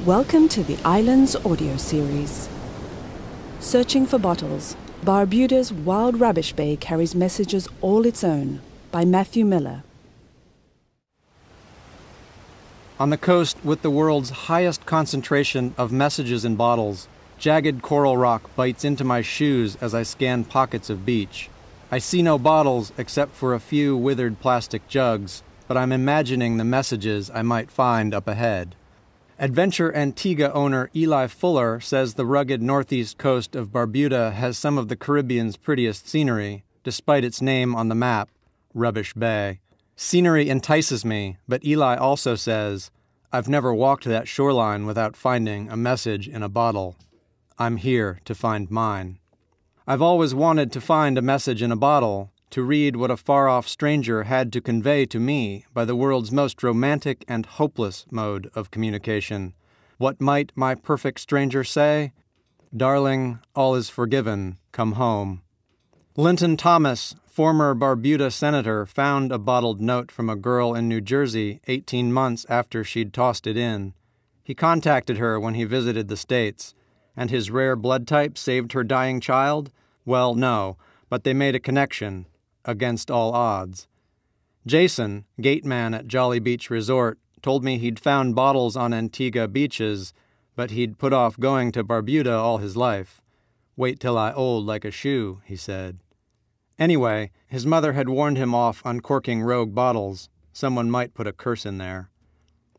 Welcome to the Islands audio series. Searching for Bottles, Barbuda's Wild Rubbish Bay carries messages all its own, by Matthew Miller. On the coast with the world's highest concentration of messages in bottles, jagged coral rock bites into my shoes as I scan pockets of beach. I see no bottles except for a few withered plastic jugs, but I'm imagining the messages I might find up ahead. Adventure Antigua owner Eli Fuller says the rugged northeast coast of Barbuda has some of the Caribbean's prettiest scenery, despite its name on the map, Rubbish Bay. Scenery entices me, but Eli also says, I've never walked that shoreline without finding a message in a bottle. I'm here to find mine. I've always wanted to find a message in a bottle, to read what a far-off stranger had to convey to me by the world's most romantic and hopeless mode of communication. What might my perfect stranger say? Darling, all is forgiven, come home. Linton Thomas, former Barbuda senator, found a bottled note from a girl in New Jersey 18 months after she'd tossed it in. He contacted her when he visited the States, and his rare blood type saved her dying child? Well, no, but they made a connection. Against all odds. Jason, gate man at Jolly Beach Resort, told me he'd found bottles on Antigua beaches, but he'd put off going to Barbuda all his life. Wait till I old like a shoe, he said. Anyway, his mother had warned him off uncorking rogue bottles. Someone might put a curse in there.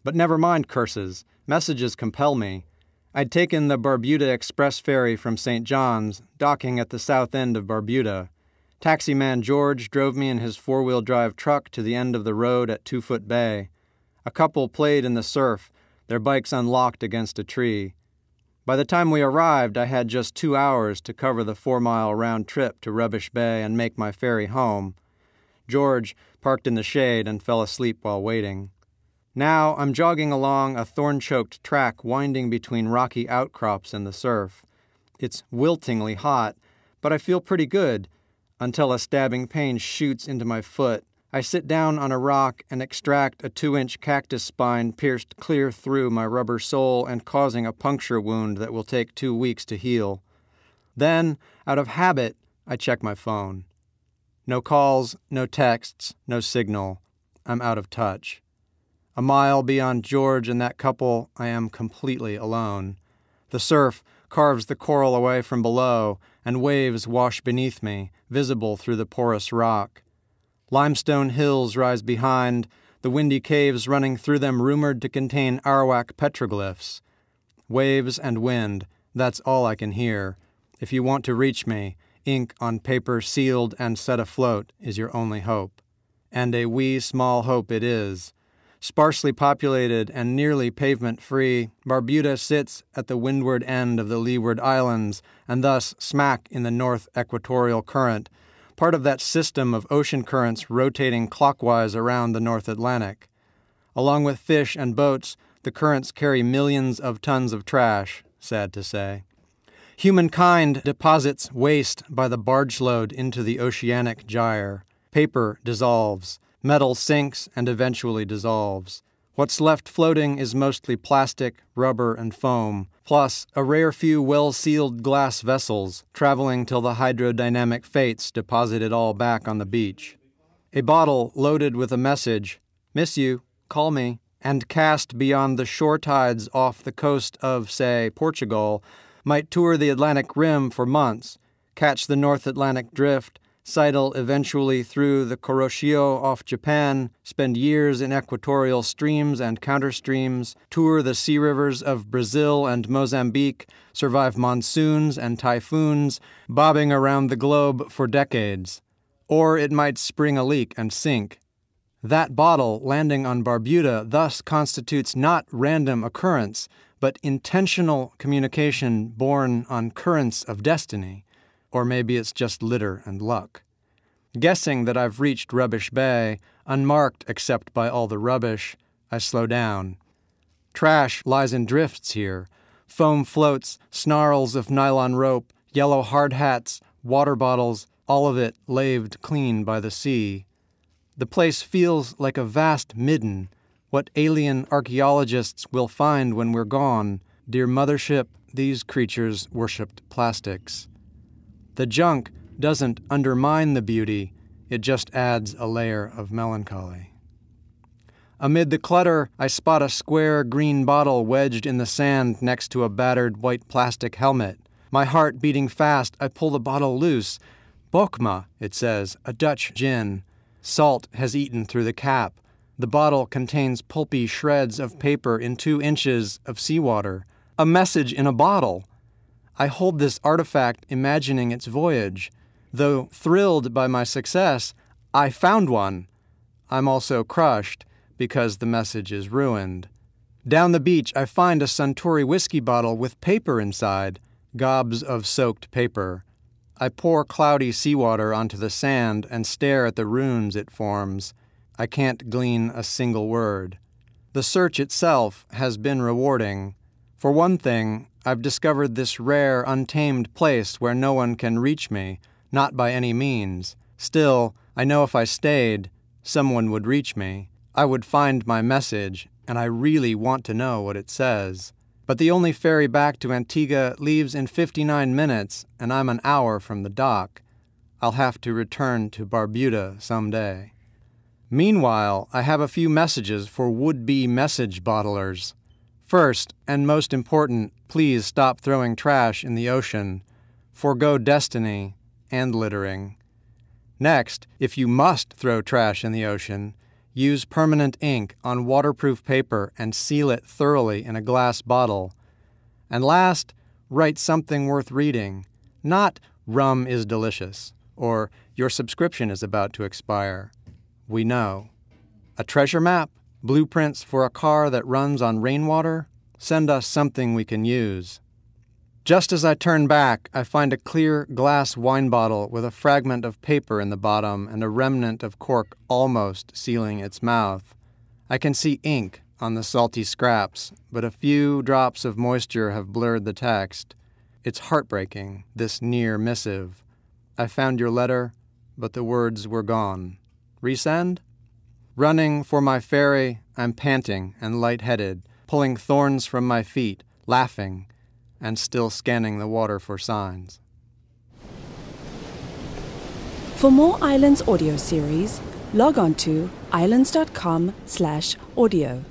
But never mind curses. Messages compel me. I'd taken the Barbuda Express ferry from St. John's, docking at the south end of Barbuda. Taximan George drove me in his four-wheel drive truck to the end of the road at 2-Foot Bay. A couple played in the surf, their bikes unlocked against a tree. By the time we arrived, I had just 2 hours to cover the 4-mile round trip to Rubbish Bay and make my ferry home. George parked in the shade and fell asleep while waiting. Now I'm jogging along a thorn-choked track winding between rocky outcrops and the surf. It's wiltingly hot, but I feel pretty good, until a stabbing pain shoots into my foot. I sit down on a rock and extract a 2-inch cactus spine pierced clear through my rubber sole and causing a puncture wound that will take 2 weeks to heal. Then, out of habit, I check my phone. No calls, no texts, no signal. I'm out of touch. A mile beyond George and that couple, I am completely alone. The surf carves the coral away from below, and waves wash beneath me, visible through the porous rock. Limestone hills rise behind, the windy caves running through them rumored to contain Arawak petroglyphs. Waves and wind, that's all I can hear. If you want to reach me, ink on paper sealed and set afloat is your only hope. And a wee small hope it is. Sparsely populated and nearly pavement-free, Barbuda sits at the windward end of the Leeward Islands and thus smack in the north equatorial current, part of that system of ocean currents rotating clockwise around the North Atlantic. Along with fish and boats, the currents carry millions of tons of trash, sad to say. Humankind deposits waste by the barge load into the oceanic gyre. Paper dissolves. Metal sinks and eventually dissolves. What's left floating is mostly plastic, rubber, and foam, plus a rare few well-sealed glass vessels, traveling till the hydrodynamic fates deposit it all back on the beach. A bottle loaded with a message, "Miss you, call me," and cast beyond the shore tides off the coast of, say, Portugal, might tour the Atlantic Rim for months, catch the North Atlantic drift, sidle eventually through the Kuroshio off Japan, spend years in equatorial streams and counterstreams, tour the sea rivers of Brazil and Mozambique, survive monsoons and typhoons, bobbing around the globe for decades. Or it might spring a leak and sink. That bottle landing on Barbuda thus constitutes not random occurrence, but intentional communication born on currents of destiny. Or maybe it's just litter and luck. Guessing that I've reached Rubbish Bay, unmarked except by all the rubbish, I slow down. Trash lies in drifts here. Foam floats, snarls of nylon rope, yellow hard hats, water bottles, all of it laved clean by the sea. The place feels like a vast midden, What alien archaeologists will find when we're gone. Dear mothership, these creatures worshipped plastics. The junk doesn't undermine the beauty, it just adds a layer of melancholy. Amid the clutter, I spot a square green bottle wedged in the sand next to a battered white plastic helmet. My heart beating fast, I pull the bottle loose. Bokma, it says, a Dutch gin. Salt has eaten through the cap. The bottle contains pulpy shreds of paper in 2 inches of seawater. A message in a bottle. I hold this artifact imagining its voyage. Though thrilled by my success, I found one. I'm also crushed because the message is ruined. Down the beach, I find a Suntory whiskey bottle with paper inside, gobs of soaked paper. I pour cloudy seawater onto the sand and stare at the runes it forms. I can't glean a single word. The search itself has been rewarding. For one thing, I've discovered this rare, untamed place where no one can reach me, not by any means. Still, I know if I stayed, someone would reach me. I would find my message, and I really want to know what it says. But the only ferry back to Antigua leaves in 59 minutes, and I'm an hour from the dock. I'll have to return to Barbuda someday. Meanwhile, I have a few messages for would-be message bottlers. First, and most important, please stop throwing trash in the ocean. Forgo destiny and littering. Next, if you must throw trash in the ocean, use permanent ink on waterproof paper and seal it thoroughly in a glass bottle. And last, write something worth reading. Not "rum is delicious" or "your subscription is about to expire." We know. A treasure map? Blueprints for a car that runs on rainwater? Send us something we can use. Just as I turn back, I find a clear glass wine bottle with a fragment of paper in the bottom and a remnant of cork almost sealing its mouth. I can see ink on the salty scraps, but a few drops of moisture have blurred the text. It's heartbreaking, this near missive. I found your letter, but the words were gone. Resend? Running for my ferry, I'm panting and lightheaded, pulling thorns from my feet, laughing, and still scanning the water for signs. For more Islands audio series, log on to islands.com/audio.